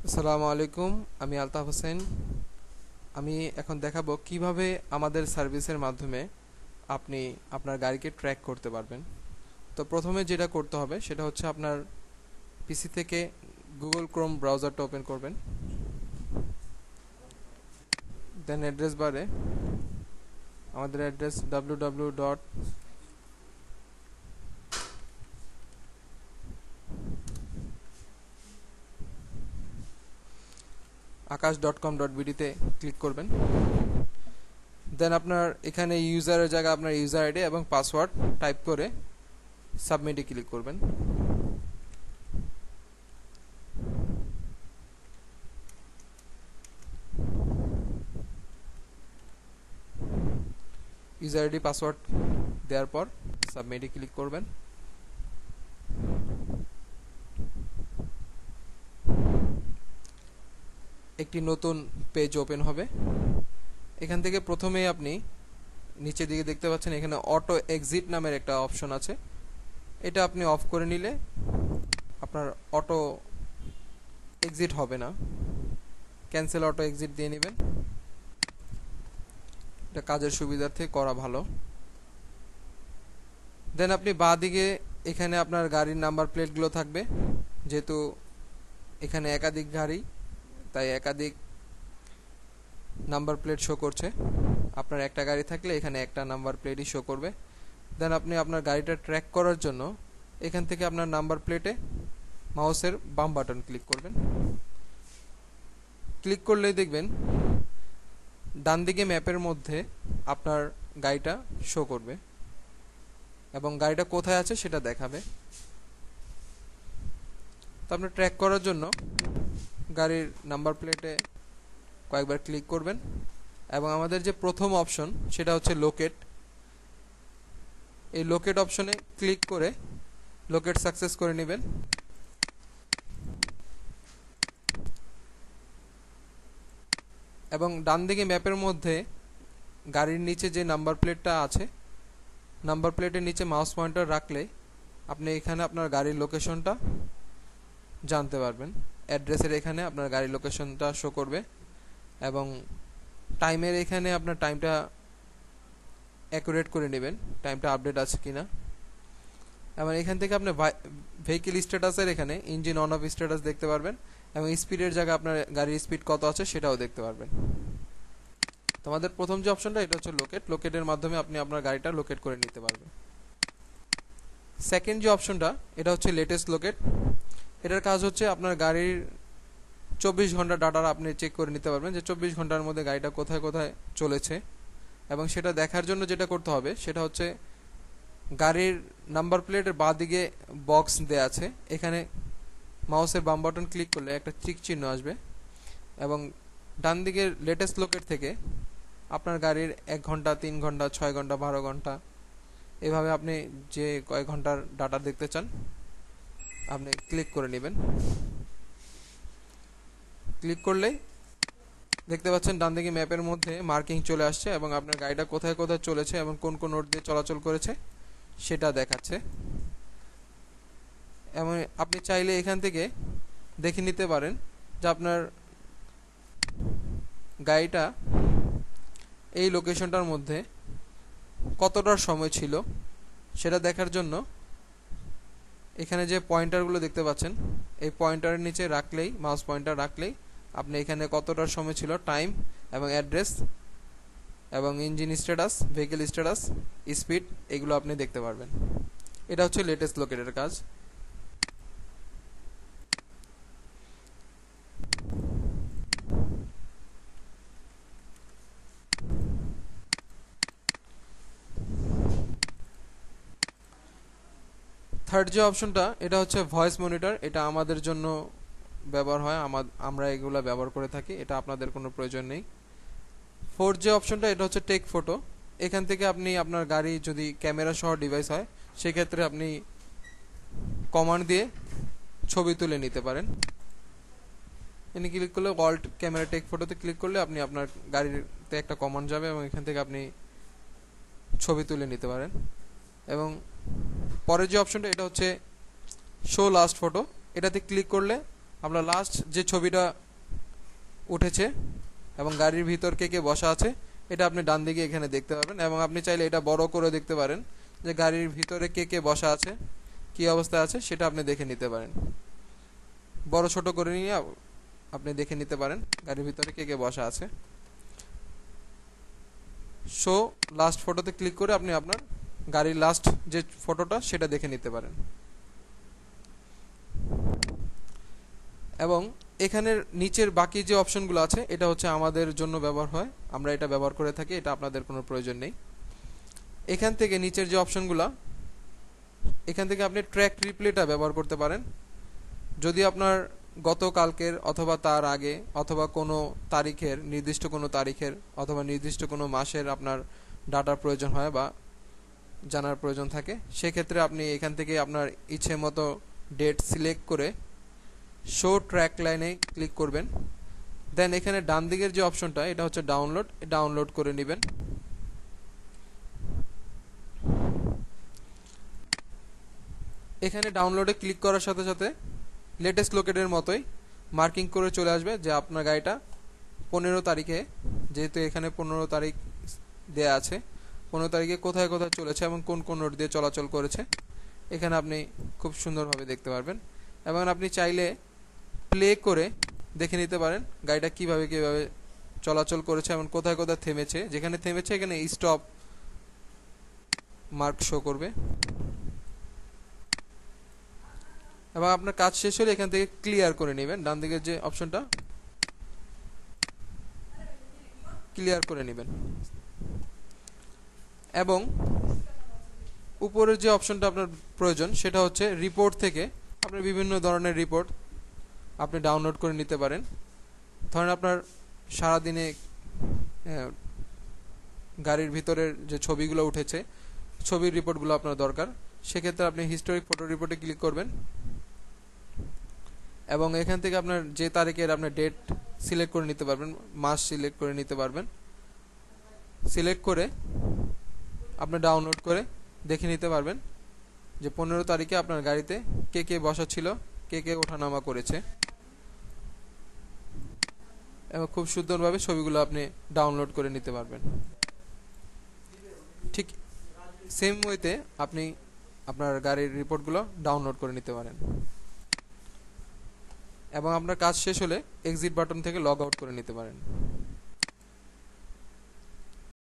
আসসালামু আলাইকুম। আমি আলতাফ হোসেন। আমি এখন দেখাবো কিভাবে আমাদের সার্ভিসের মাধ্যমে আপনি আপনার গাড়িকে ট্র্যাক করতে পারবেন। তো প্রথমে যেটা করতে হবে সেটা হচ্ছে আপনার পিসি থেকে গুগল ক্রোম ব্রাউজারটা ওপেন করবেন। দেন অ্যাড্রেস বারে আমাদের অ্যাড্রেস www.akash.com.bd তে ক্লিক করবেন। দেন আপনার এখানে ইউজারের জায়গায় আপনার ইউজার আইডি এবং পাসওয়ার্ড টাইপ করে সাবমিটে ক্লিক করবেন। ইউজার আইডি পাসওয়ার্ড দেওয়ার পর সাবমিটে ক্লিক করবেন। একটি নতুন পেজ ওপেন হবে। এখান থেকে প্রথমেই আপনি নিচের দিকে দেখতে পাচ্ছেন এখানে অটো এক্সিট নামের একটা অপশন আছে। এটা আপনি অফ করে নিলে আপনার অটো এক্সিট হবে না। ক্যান্সেল অটো এক্সিট দিয়ে নেবেন। এটা কাজের সুবিধার্থে করা ভালো। দেন আপনি বাঁ দিকে এখানে আপনার গাড়ির নাম্বার প্লেটগুলো থাকবে। যেহেতু এখানে একাধিক গাড়ি, তাই একাধিক নাম্বার প্লেট শো করছে। আপনার একটা গাড়ি থাকলে এখানে একটা নাম্বার প্লেটই শো করবে। দেন আপনি আপনার গাড়িটা ট্র্যাক করার জন্য এখান থেকে আপনার নাম্বার প্লেটে মাউসের বাম বাটন ক্লিক করবেন। ক্লিক করলেই দেখবেন ডান দিকে ম্যাপের মধ্যে আপনার গাড়িটা শো করবে এবং গাড়িটা কোথায় আছে সেটা দেখাবে। তো আপনি ট্র্যাক করার জন্য গাড়ির নাম্বার প্লেটে কয়েকবার ক্লিক করবেন এবং আমাদের যে প্রথম অপশন সেটা হচ্ছে লোকেট। এই লোকেট অপশনে ক্লিক করে লোকেট সাকসেস করে নেবেন। এবং ডান দিকে ম্যাপের মধ্যে গাড়ির নিচে যে নাম্বার প্লেটটা আছে, নাম্বার প্লেটের নিচে মাউস পয়েন্টার রাখলে আপনি এখানে আপনার গাড়ির লোকেশনটা জানতে পারবেন। অ্যাড্রেসের এখানে আপনার গাড়ির লোকেশনটা শো করবে এবং টাইমের এখানে আপনার টাইমটা অ্যাকুরেট করে নেবেন, টাইমটা আপডেট আছে কিনা। এবং এখান থেকে আপনি ভেহিকেল স্ট্যাটাসের এখানে ইঞ্জিন অন অফ স্ট্যাটাস দেখতে পারবেন এবং স্পিডের জায়গায় আপনার গাড়ির স্পিড কত আছে সেটাও দেখতে পারবেন। তো আমাদের প্রথম যে অপশনটা এটা হচ্ছে লোকেট। লোকেটের মাধ্যমে আপনি আপনার গাড়িটা লোকেট করে নিতে পারবেন। সেকেন্ড যে অপশনটা এটা হচ্ছে লেটেস্ট লোকেট। এটার কাজ হচ্ছে আপনার গাড়ির 24 ঘন্টা ডাটা আপনি চেক করে নিতে পারবেন যে 24 ঘন্টার মধ্যে গাড়িটা কোথায় কোথায় চলেছে। এবং সেটা দেখার জন্য যেটা করতে হবে সেটা হচ্ছে গাড়ির নাম্বার প্লেটের বাঁ দিকে বক্স দেয়া আছে, এখানে মাউসের বাম বাটন ক্লিক করলে একটা টিক চিহ্ন আসবে এবং ডান দিকের লেটেস্ট লোকেট থেকে আপনার গাড়ির 1 ঘন্টা, 3 ঘন্টা, 6 ঘন্টা, 12 ঘন্টা এভাবে আপনি যে কয়েক ঘন্টার ডাটা দেখতে চান আপনি ক্লিক করে নেবেন। ক্লিক করলেই দেখতে পাচ্ছেন ডান দিকে ম্যাপের মধ্যে মার্কিং চলে আসছে এবং আপনার গাড়িটা কোথায় কোথায় চলেছে এবং কোন কোন রোড দিয়ে চলাচল করেছে সেটা দেখাচ্ছে। এবং আপনি চাইলে এখান থেকে দেখে নিতে পারেন যে আপনার গাড়িটা এই লোকেশনটার মধ্যে কতটার সময় ছিল সেটা দেখার জন্য এখানে যে পয়েন্টারগুলো দেখতে পাচ্ছেন এই পয়েন্টারের নিচে রাখলেই, মাউস পয়েন্টার রাখলেই আপনি এখানে কতটার সময় ছিল, টাইম এবং অ্যাড্রেস এবং engine status, vehicle status, speed এগুলো আপনি দেখতে পারবেন। এটা হচ্ছে লেটেস্ট লোকেটের কাজ। থার্ড যে অপশনটা এটা হচ্ছে ভয়েস মনিটর। এটা আমাদের জন্য ব্যবহার হয়, আমরা এগুলো ব্যবহার করে থাকি, এটা আপনাদের কোনো প্রয়োজন নেই। ফোর্থ যে অপশনটা এটা হচ্ছে টেক ফটো। এখান থেকে আপনি আপনার গাড়ি যদি ক্যামেরা সহ ডিভাইস হয় সেক্ষেত্রে আপনি কমান্ড দিয়ে ছবি তুলে নিতে পারেন। এখানে ক্লিক করলে অল্ট ক্যামেরা টেক ফটোতে ক্লিক করলে আপনি আপনার গাড়িতে একটা কমান্ড যাবে এবং এখান থেকে আপনি ছবি তুলে নিতে পারেন। এবং পরের যে অপশনটা এটা হচ্ছে শো লাস্ট ফটো। এটাতে ক্লিক করলে আপনার লাস্ট যে ছবিটা উঠেছে এবং গাড়ির ভিতর কে কে বসা আছে এটা আপনি ডান দিকে এখানে দেখতে পাবেন, এবং আপনি চাইলে এটা বড় করে দেখতে পারেন যে গাড়ির ভিতরে কে কে বসা আছে, কী অবস্থায় আছে সেটা আপনি দেখে নিতে পারেন। বড় ছোট করে নিয়ে আপনি দেখে নিতে পারেন গাড়ির ভিতরে কে কে বসা আছে। শো লাস্ট ফটোতে ক্লিক করে আপনি আপনার গাড়ির লাস্ট যে ফটোটা সেটা দেখে নিতে পারেন। এবং এখানের নিচের বাকি যে অপশনগুলো আছে এটা হচ্ছে আমাদের জন্য ব্যবহার হয়, আমরা এটা ব্যবহার করে থাকি, এটা আপনাদের কোনো প্রয়োজন নেই। এখান থেকে নিচের যে অপশনগুলো, এখান থেকে আপনি ট্র্যাক রিপ্লেটা ব্যবহার করতে পারেন। যদি আপনার গতকালকের অথবা তার আগে অথবা কোনো তারিখের, নির্দিষ্ট কোনো তারিখের অথবা নির্দিষ্ট কোনো মাসের আপনার ডাটার প্রয়োজন হয় বা জানার প্রয়োজন থাকে, সেক্ষেত্রে আপনি এখান থেকে আপনার ইচ্ছে মতো ডেট সিলেক্ট করে শো ট্র্যাক লাইনে ক্লিক করবেন। দেন এখানে ডান দিকের যে অপশনটা এটা হচ্ছে ডাউনলোড করে নেবেন। এখানে ডাউনলোডে ক্লিক করার সাথে সাথে লেটেস্ট লোকেটের মতোই মার্কিং করে চলে আসবে যে আপনার গাড়িটা 15 তারিখে, যেহেতু এখানে 15 তারিখ দেয়া আছে, 15 তারিখে কোথায় কোথায় চলেছে এবং কোন কোন রোড দিয়ে চলাচল করেছে এখানে আপনি খুব সুন্দরভাবে দেখতে পারবেন। এবং আপনি চাইলে প্লে করে দেখে নিতে পারেন গাড়িটা কিভাবে কিভাবে চলাচল করেছে এবং কোথায় কোথায় থেমেছে। যেখানে থেমেছে এখানে স্টপ মার্ক শো করবে। এবং আপনার কাজ শেষ হলে এখান থেকে ক্লিয়ার করে নেবেন, ডান দিকের যে অপশনটা ক্লিয়ার করে নেবেন। এবং উপরের যে অপশনটা আপনার প্রয়োজন সেটা হচ্ছে রিপোর্ট থেকে আপনি বিভিন্ন ধরনের রিপোর্ট আপনি ডাউনলোড করে নিতে পারেন। ধরেন আপনার সারাদিনে গাড়ির ভিতরের যে ছবিগুলো উঠেছে, ছবির রিপোর্টগুলো আপনার দরকার, সেক্ষেত্রে আপনি হিস্টোরিক ফটো রিপোর্টে ক্লিক করবেন এবং এখান থেকে আপনার যে তারিখের আপনার ডেট সিলেক্ট করে নিতে পারবেন, মাস সিলেক্ট করে নিতে পারবেন। সিলেক্ট করে আপনি ডাউনলোড করে দেখে নিতে পারবেন যে 15 তারিখে আপনার গাড়িতে কে কে বসা ছিল, কে কে ওঠানামা করেছে, এবং খুব সুন্দরভাবে ছবিগুলো আপনি ডাউনলোড করে নিতে পারবেন। ঠিক সেম ওয়েতে আপনি আপনার গাড়ির রিপোর্টগুলো ডাউনলোড করে নিতে পারেন এবং আপনার কাজ শেষ হলে এক্সিট বাটন থেকে লগ আউট করে নিতে পারেন।